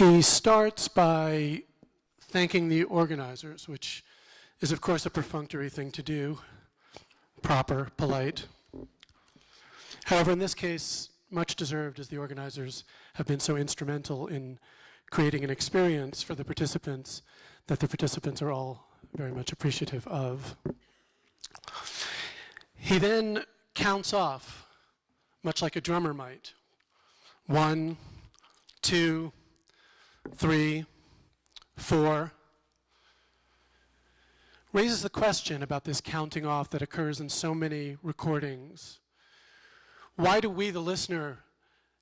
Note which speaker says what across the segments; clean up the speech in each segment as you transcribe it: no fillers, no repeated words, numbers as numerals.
Speaker 1: He starts by thanking the organizers, which is, of course, a perfunctory thing to do, proper, polite. However, in this case, much deserved, as the organizers have been so instrumental in creating an experience for the participants that the participants are all very much appreciative of. He then counts off, much like a drummer might. 1, 2, 3, 4. Raises the question about this counting off that occurs in so many recordings. Why do we, the listener,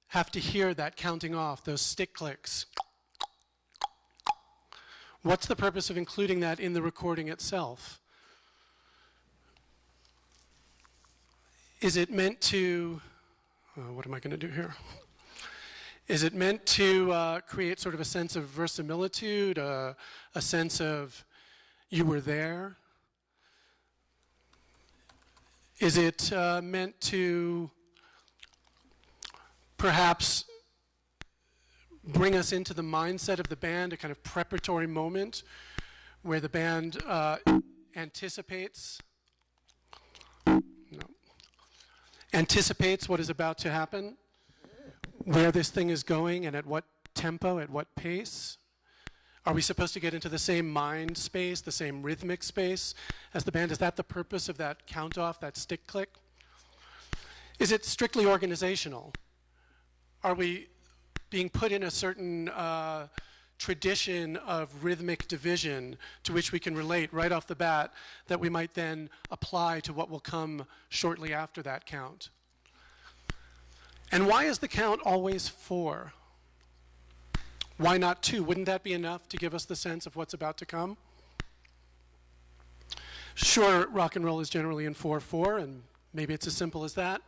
Speaker 1: have to hear that counting off, those stick clicks? What's the purpose of including that in the recording itself? Is it meant to, what am I going to do here? Is it meant to create sort of a sense of verisimilitude, a sense of you were there? Is it meant to perhaps bring us into the mindset of the band, a kind of preparatory moment where the band anticipates what is about to happen, where this thing is going and at what tempo, at what pace? Are we supposed to get into the same mind space, the same rhythmic space as the band? Is that the purpose of that count off, that stick click? Is it strictly organizational? Are we being put in a certain tradition of rhythmic division to which we can relate right off the bat that we might then apply to what will come shortly after that count? And why is the count always 4? Why not 2? Wouldn't that be enough to give us the sense of what's about to come? Sure, rock and roll is generally in 4/4, and maybe it's as simple as that.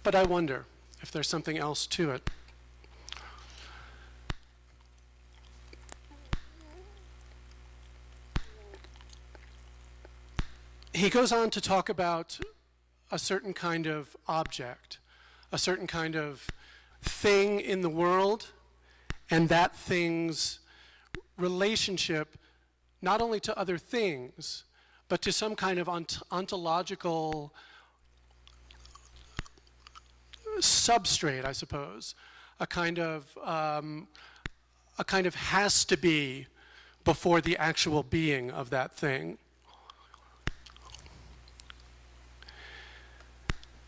Speaker 1: But I wonder if there's something else to it. He goes on to talk about a certain kind of object, a certain kind of thing in the world, and that thing's relationship not only to other things, but to some kind of ontological substrate, I suppose, a kind of has to be before the actual being of that thing.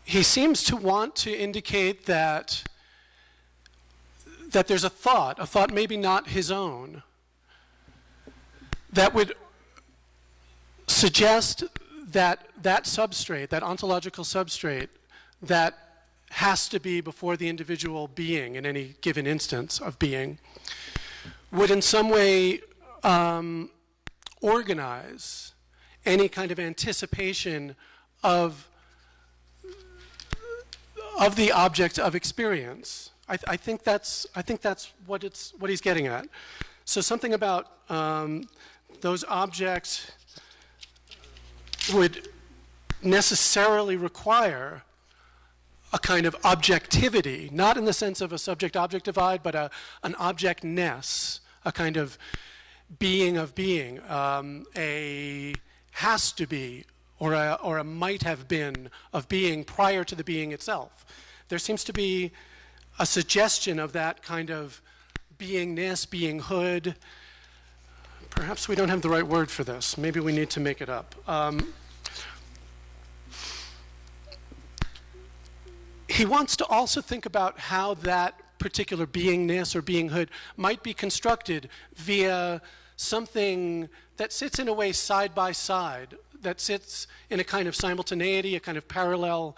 Speaker 1: He seems to want to indicate that there's a thought maybe not his own, that would suggest that that substrate, that ontological substrate, that has to be before the individual being in any given instance of being, would in some way organize any kind of anticipation of the object of experience. I think that's what he's getting at. So something about those objects would necessarily require a kind of objectivity, not in the sense of a subject-object divide, but an objectness, a kind of being of being, a has to be, or a might have been of being prior to the being itself. There seems to be a suggestion of that kind of beingness, beinghood. Perhaps we don't have the right word for this. Maybe we need to make it up. He wants to also think about how that particular beingness or beinghood might be constructed via something that sits in a way side by side, that sits in a kind of simultaneity, a kind of parallel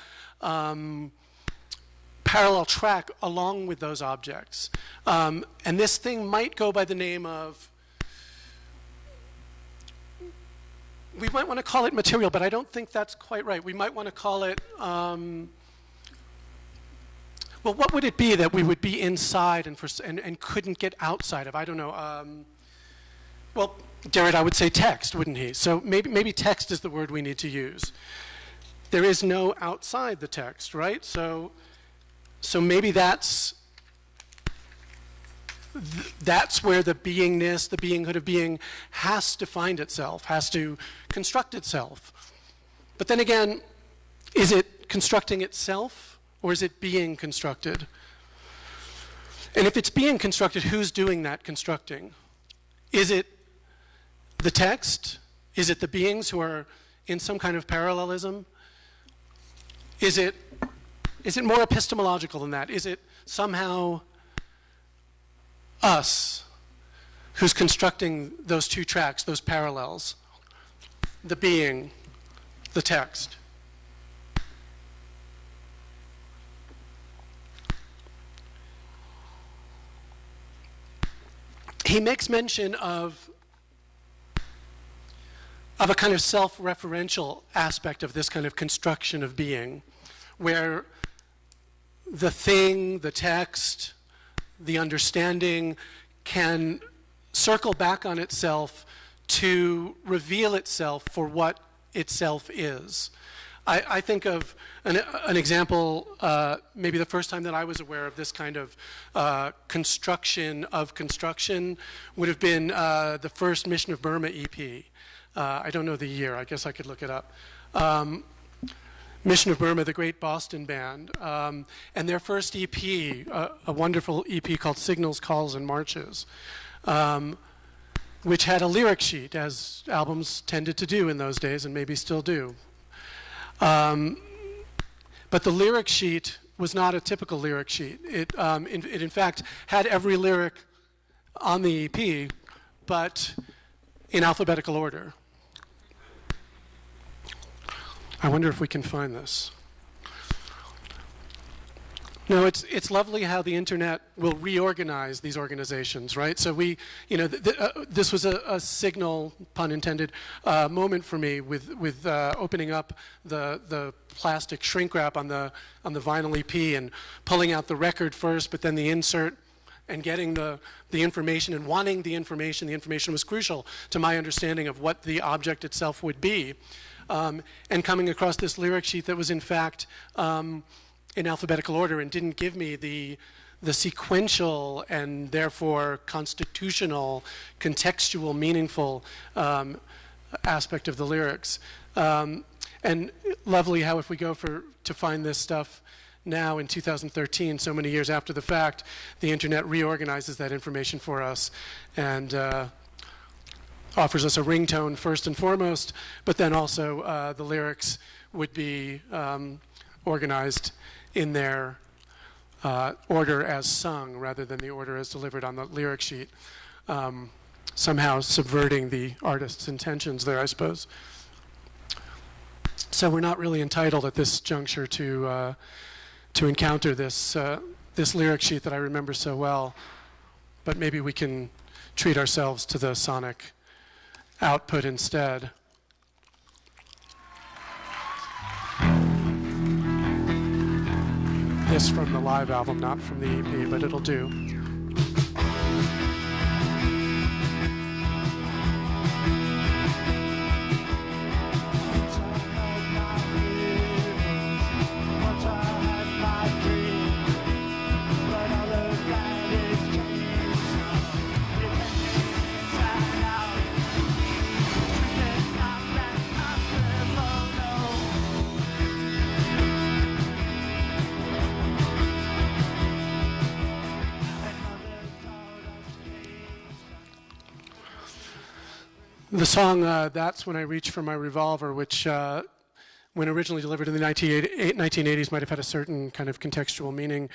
Speaker 1: track along with those objects. And this thing might go by the name of, we might want to call it material, but I don't think that's quite right. We might want to call it, well, what would it be that we would be inside and couldn't get outside of? I don't know. Well, Derrida would say text, wouldn't he? So maybe text is the word we need to use. There is no outside the text, right? So maybe that's that's where the beingness, the beinghood of being has to find itself, has to construct itself. But then again, is it constructing itself or is it being constructed? And if it's being constructed, who's doing that constructing? Is it the text? Is it the beings who are in some kind of parallelism? Is it more epistemological than that? Is it somehow us who's constructing those two tracks, those parallels? The being, the text. He makes mention of a kind of self-referential aspect of this kind of construction of being, where the thing, the text, the understanding can circle back on itself to reveal itself for what itself is. I think of an example, maybe the first time that I was aware of this kind of construction of construction would have been the first Mission of Burma EP. I don't know the year, I guess I could look it up. Mission of Burma, the great Boston band, and their first EP, a wonderful EP called Signals, Calls, and Marches, which had a lyric sheet, as albums tended to do in those days, and maybe still do. But the lyric sheet was not a typical lyric sheet. It in fact had every lyric on the EP, but in alphabetical order. I wonder if we can find this. No, it's lovely how the internet will reorganize these organizations, right? So we, this was a signal, pun intended, moment for me with opening up the plastic shrink wrap on the vinyl EP and pulling out the record first, but then the insert and getting the information and wanting the information. The information was crucial to my understanding of what the object itself would be, and coming across this lyric sheet that was in fact in alphabetical order and didn't give me the sequential and therefore constitutional, contextual, meaningful aspect of the lyrics. And lovely how if we go to find this stuff now in 2013, so many years after the fact, the internet reorganizes that information for us and offers us a ringtone first and foremost, but then also the lyrics would be organized in their order as sung rather than the order as delivered on the lyric sheet, somehow subverting the artist's intentions there, I suppose. So we're not really entitled at this juncture to encounter this lyric sheet that I remember so well, but maybe we can treat ourselves to the sonic output instead. This from the live album, not from the EP, but it'll do. The song, That's When I Reach for My Revolver, which when originally delivered in the 1980s might have had a certain kind of contextual meaning.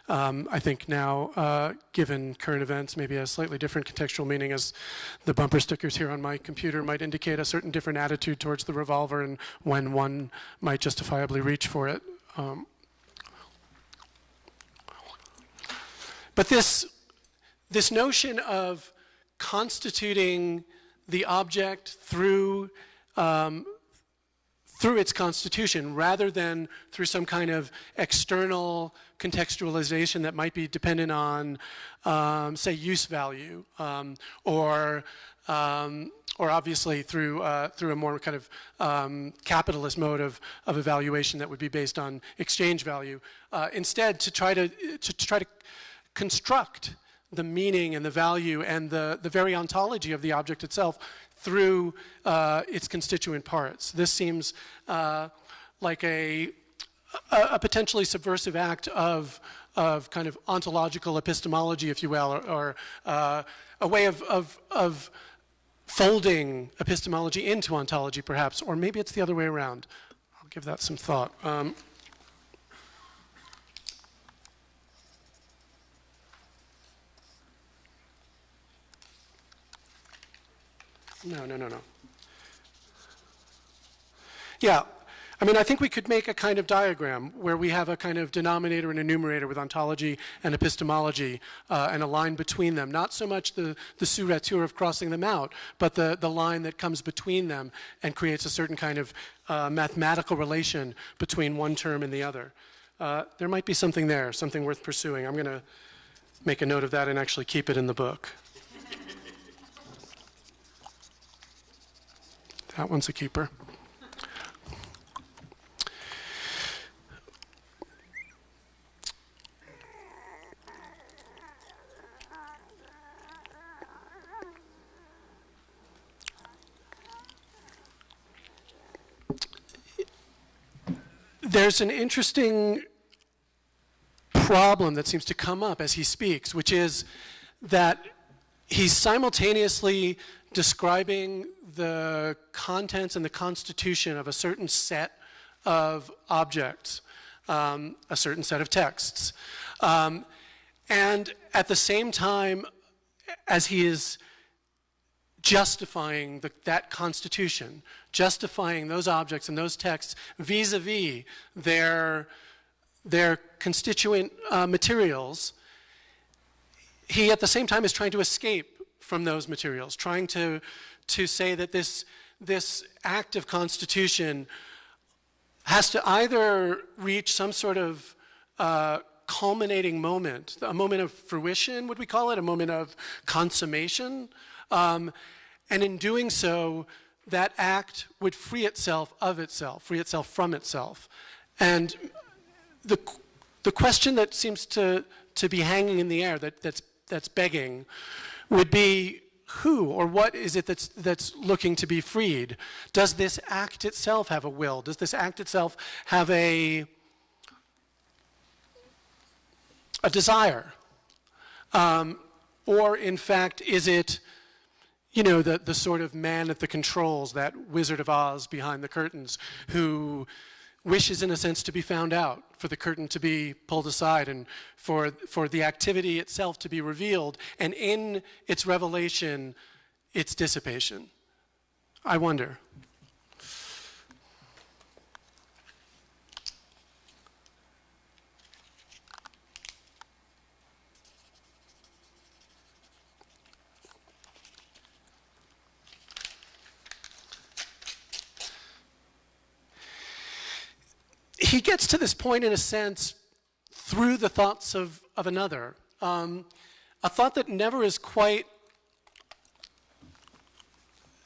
Speaker 1: I think now, given current events, maybe a slightly different contextual meaning, as the bumper stickers here on my computer might indicate a certain different attitude towards the revolver and when one might justifiably reach for it. But this notion of constituting the object through its constitution rather than through some kind of external contextualization that might be dependent on, say, use value, or obviously through a more kind of capitalist mode of evaluation that would be based on exchange value. Instead, to try to construct the meaning and the value and the very ontology of the object itself through its constituent parts. This seems like a potentially subversive act of kind of ontological epistemology, if you will, or a way of folding epistemology into ontology, perhaps, or maybe it's the other way around. I'll give that some thought. No. Yeah, I mean, I think we could make a kind of diagram where we have a kind of denominator and a numerator with ontology and epistemology and a line between them. Not so much the surrature of crossing them out, but the line that comes between them and creates a certain kind of mathematical relation between one term and the other. There might be something there, something worth pursuing. I'm going to make a note of that and actually keep it in the book. That one's a keeper. There's an interesting problem that seems to come up as he speaks, which is that he's simultaneously describing the contents and the constitution of a certain set of objects, a certain set of texts. And at the same time, as he is justifying that constitution, justifying those objects and those texts vis-a-vis their constituent materials, he at the same time is trying to escape from those materials, trying to say that this act of constitution has to either reach some sort of culminating moment, a moment of fruition, would we call it, a moment of consummation, and in doing so, that act would free itself from itself. And the question that seems to be hanging in the air, that's begging, would be who or what is it that's looking to be freed? Does this act itself have a will? Does this act itself have a desire? Or in fact, is it, you know, the sort of man at the controls, that Wizard of Oz behind the curtains, who wishes in a sense to be found out, for the curtain to be pulled aside and for the activity itself to be revealed, and in its revelation, its dissipation? I wonder. He gets to this point, in a sense, through the thoughts of another. A thought that never is quite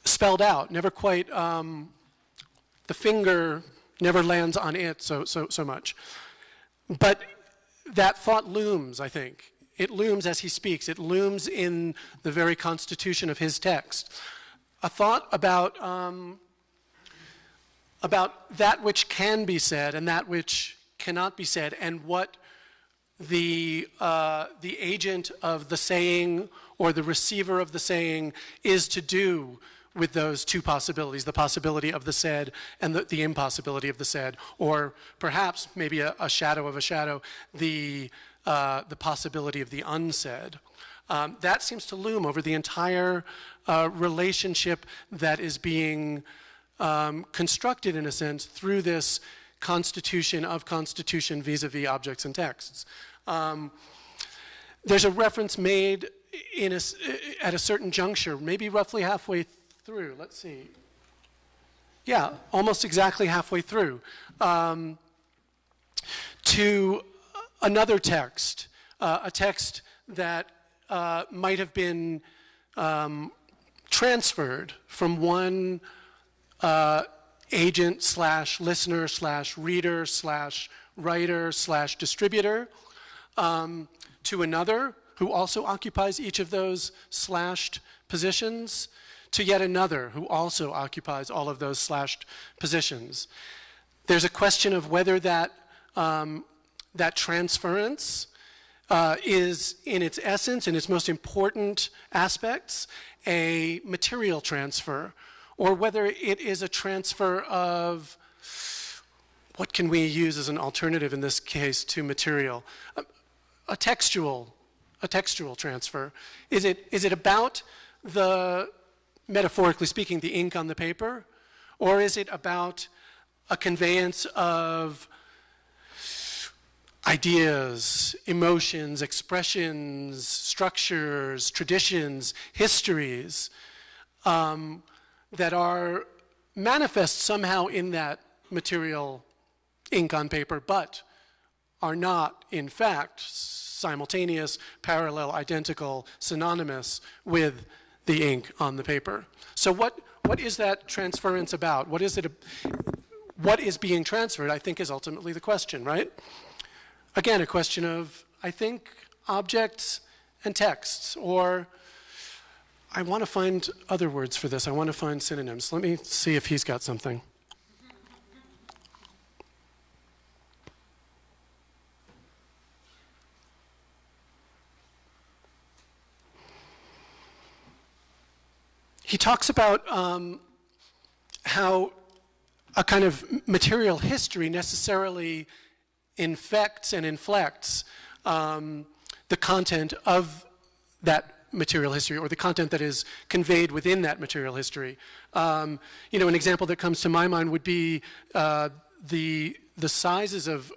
Speaker 1: spelled out, never quite, the finger never lands on it so much. But that thought looms, I think. It looms as he speaks. It looms in the very constitution of his text. A thought about that which can be said and that which cannot be said, and what the agent of the saying or the receiver of the saying is to do with those two possibilities, the possibility of the said and the impossibility of the said, or perhaps maybe a shadow of a shadow, the possibility of the unsaid. That seems to loom over the entire relationship that is being constructed, in a sense, through this constitution of constitution vis-a-vis objects and texts. There's a reference made at a certain juncture, maybe roughly halfway through. Let's see. Yeah, almost exactly halfway through, to another text, a text that might have been transferred from one agent slash listener slash reader slash writer slash distributor to another who also occupies each of those slashed positions to yet another who also occupies all of those slashed positions. There's a question of whether that, that transference is in its essence, in its most important aspects, a material transfer, or whether it is a transfer of, what can we use as an alternative in this case to material? A textual transfer. Is it about the, metaphorically speaking, the ink on the paper? Or is it about a conveyance of ideas, emotions, expressions, structures, traditions, histories that are manifest somehow in that material ink on paper, but are not, in fact, simultaneous, parallel, identical, synonymous with the ink on the paper. So what is that transference about? What is being transferred, I think, is ultimately the question, right? Again, a question of, I think, objects and texts, or I want to find other words for this. I want to find synonyms. Let me see if he's got something. He talks about how a kind of material history necessarily infects and inflects the content of that material history, or the content that is conveyed within that material history. You know, an example that comes to my mind would be the sizes of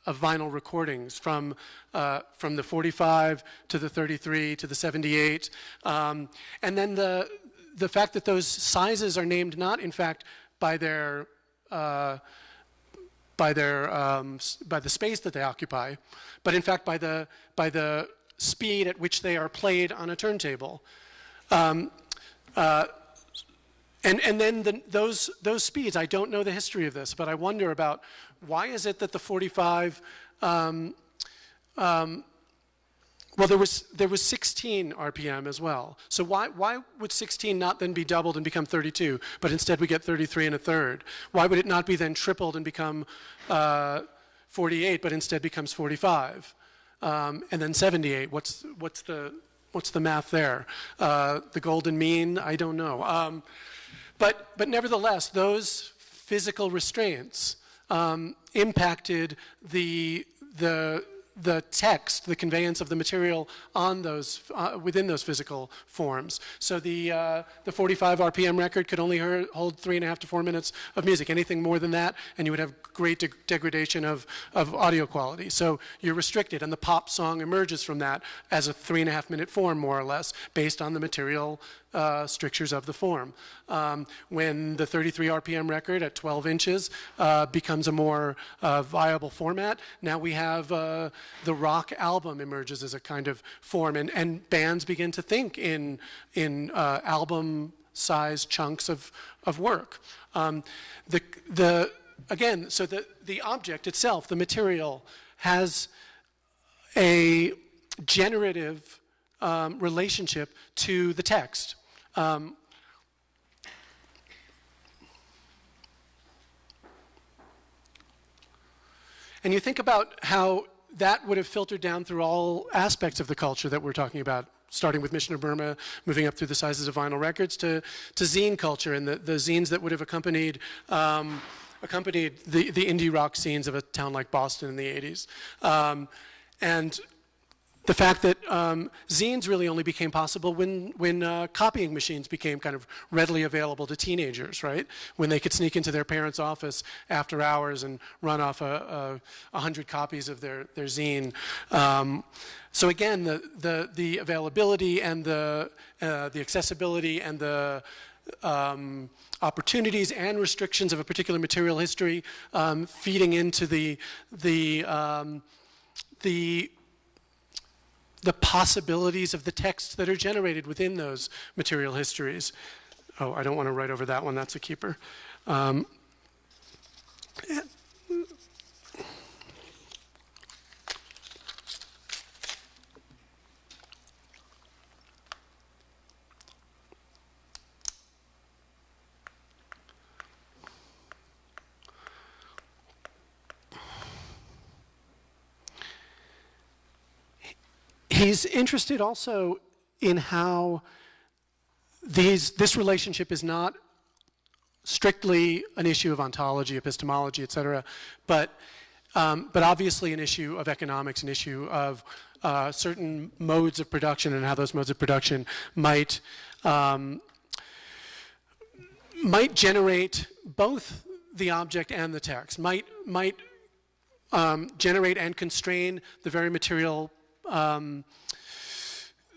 Speaker 1: vinyl recordings from the 45 to the 33 to the 78, and then the fact that those sizes are named not, in fact, by the space that they occupy, but in fact by the speed at which they are played on a turntable, and then those speeds. I don't know the history of this, but I wonder about why is it that the 45. Well, there was 16 RPM as well. So why would 16 not then be doubled and become 32, but instead we get 33 and a third? Why would it not be then tripled and become 48, but instead becomes 45, and then 78? What's the math there? The golden mean? I don't know. But nevertheless, those physical restraints impacted the text, the conveyance of the material on those within those physical forms. So the 45 RPM record could only hold 3.5 to 4 minutes of music. Anything more than that, and you would have great degradation of audio quality. So you're restricted, and the pop song emerges from that as a 3.5 minute form, more or less, based on the material strictures of the form. When the 33 RPM record at 12 inches becomes a more viable format, now we have the rock album emerges as a kind of form, and bands begin to think in album-sized chunks of work. Again, so the object itself, the material, has a generative relationship to the text. And you think about how that would have filtered down through all aspects of the culture that we're talking about, starting with Mission of Burma, moving up through the sizes of vinyl records to zine culture and the zines that would have accompanied the indie rock scenes of a town like Boston in the 80s. And the fact that zines really only became possible when copying machines became kind of readily available to teenagers, right? When they could sneak into their parents' office after hours and run off 100 copies of their zine. So again, the availability and the accessibility and the opportunities and restrictions of a particular material history feeding into the possibilities of the texts that are generated within those material histories. Oh, I don't want to write over that one. That's a keeper. He's interested also in how this relationship is not strictly an issue of ontology, epistemology, et cetera, but obviously an issue of economics, an issue of certain modes of production and how those modes of production might generate both the object and the text, might generate and constrain the very material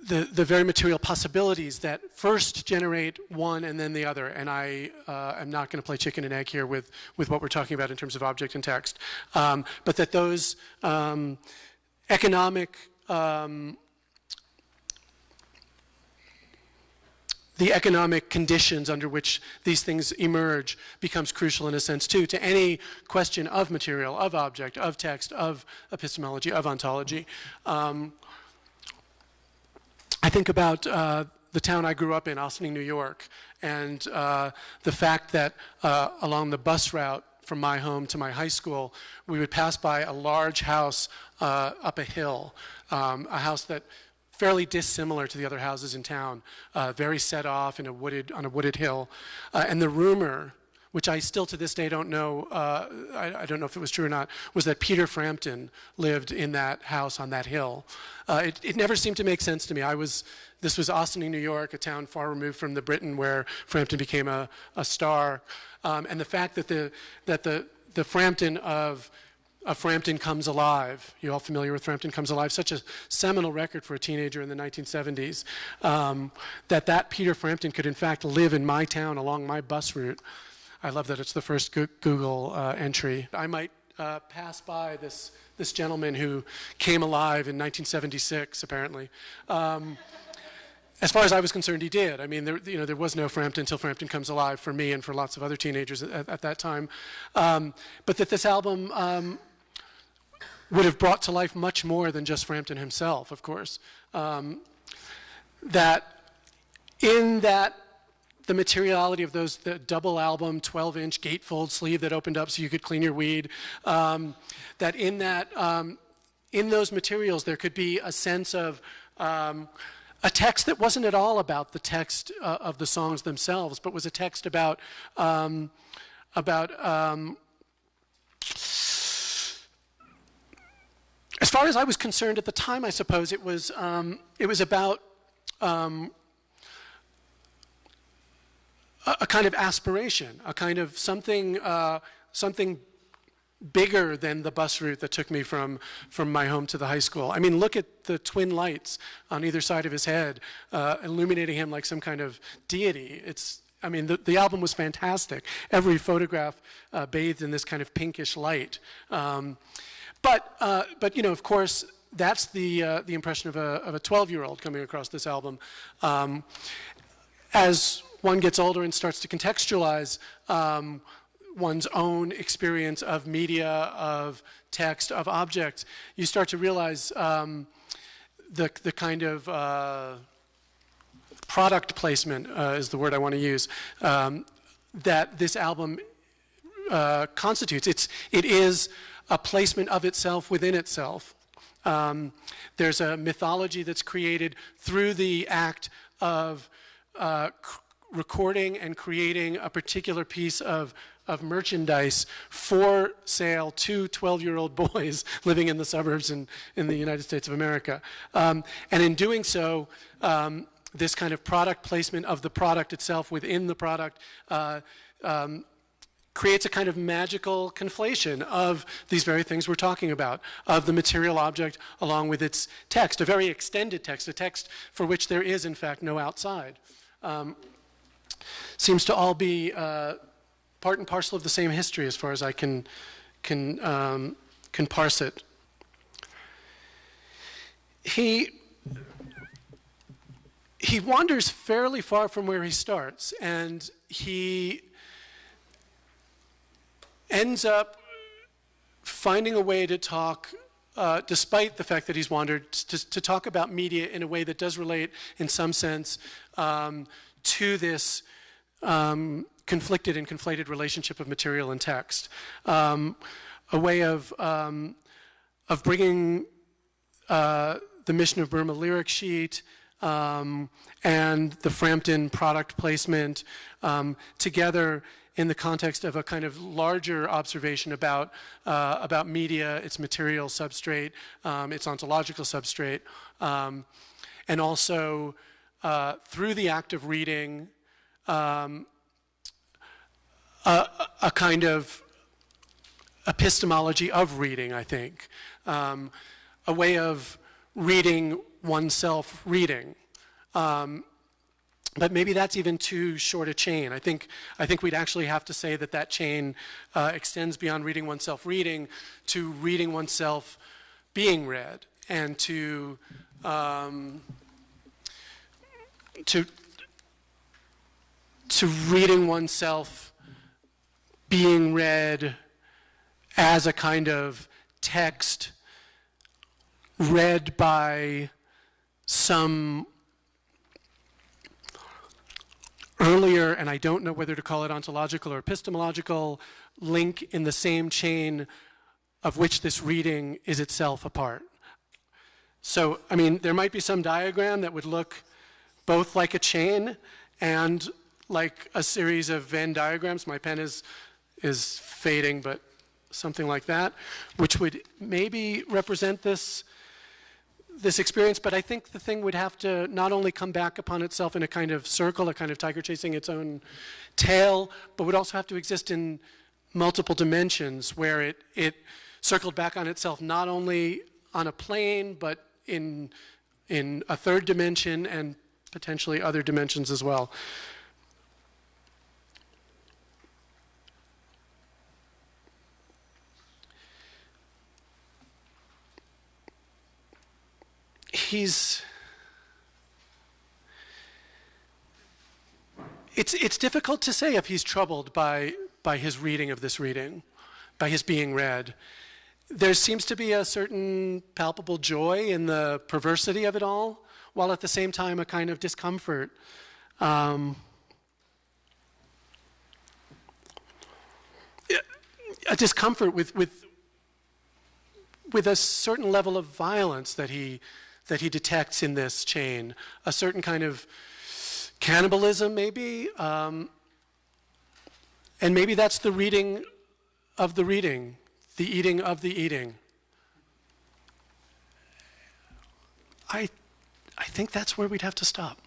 Speaker 1: the very material possibilities that first generate one and then the other. And I am not going to play chicken and egg here with what we're talking about in terms of object and text, but that those economic the economic conditions under which these things emerge becomes crucial in a sense too to any question of material, of object, of text, of epistemology, of ontology. I think about the town I grew up in, Ossining, New York, and the fact that along the bus route from my home to my high school, we would pass by a large house up a hill, a house that fairly dissimilar to the other houses in town, very set off in on a wooded hill. And the rumor, which I still to this day don't know, I don't know if it was true or not, was that Peter Frampton lived in that house on that hill. It never seemed to make sense to me. This was Ossining, New York, a town far removed from the Britain where Frampton became a star. And the fact that the Frampton of Frampton Comes Alive, you all familiar with Frampton Comes Alive? Such a seminal record for a teenager in the 1970s. That Peter Frampton could in fact live in my town along my bus route. I love that it's the first Google entry. I might pass by this gentleman who came alive in 1976, apparently. As far as I was concerned, he did. I mean, there was no Frampton until Frampton Comes Alive for me and for lots of other teenagers at that time. But that this album would have brought to life much more than just Frampton himself, of course. That in that the materiality of the double album, 12-inch gatefold sleeve that opened up so you could clean your weed, that in those materials there could be a sense of a text that wasn't at all about the text of the songs themselves, but was a text about as far as I was concerned at the time, I suppose it was about a kind of aspiration, a kind of something bigger than the bus route that took me from my home to the high school. I mean, look at the twin lights on either side of his head, illuminating him like some kind of deity. I mean, the album was fantastic. Every photograph bathed in this kind of pinkish light. But you know, of course, that's the impression of a 12-year-old coming across this album. As one gets older and starts to contextualize one's own experience of media, of text, of objects, you start to realize the kind of product placement is the word I want to use, that this album constitutes. It is a placement of itself within itself. There's a mythology that's created through the act of recording and creating a particular piece of merchandise for sale to 12-year-old boys living in the suburbs in the United States of America. And in doing so, this kind of product placement of the product itself within the product creates a kind of magical conflation of these very things we're talking about, of the material object along with its text, a very extended text, a text for which there is, in fact, no outside. Seems to all be part and parcel of the same history as far as I can parse it. He wanders fairly far from where he starts, and he ends up finding a way to talk, despite the fact that he's wandered, to talk about media in a way that does relate, in some sense, to this conflicted and conflated relationship of material and text. A way of bringing the the Mission of Burma lyric sheet, and the Frampton product placement together in the context of a kind of larger observation about media, its material substrate, its ontological substrate, and also through the act of reading, a kind of epistemology of reading, I think, a way of reading oneself reading. But maybe that's even too short a chain. I think we'd actually have to say that that chain extends beyond reading oneself reading to reading oneself being read, and to reading oneself being read as a kind of text read by some earlier, and I don't know whether to call it ontological or epistemological, link in the same chain of which this reading is itself a part. So, I mean, there might be some diagram that would look both like a chain and like a series of Venn diagrams. My pen is fading, but something like that, which would maybe represent this experience. But I think the thing would have to not only come back upon itself in a kind of circle, a kind of tiger chasing its own tail, but would also have to exist in multiple dimensions, where it circled back on itself not only on a plane, but in a third dimension and potentially other dimensions as well. It's difficult to say if he's troubled by his reading of this reading, by his being read. There seems to be a certain palpable joy in the perversity of it all, while at the same time a kind of discomfort. A discomfort with a certain level of violence that he detects in this chain, a certain kind of cannibalism maybe, and maybe that's the reading of the reading, the eating of the eating. I think that's where we'd have to stop.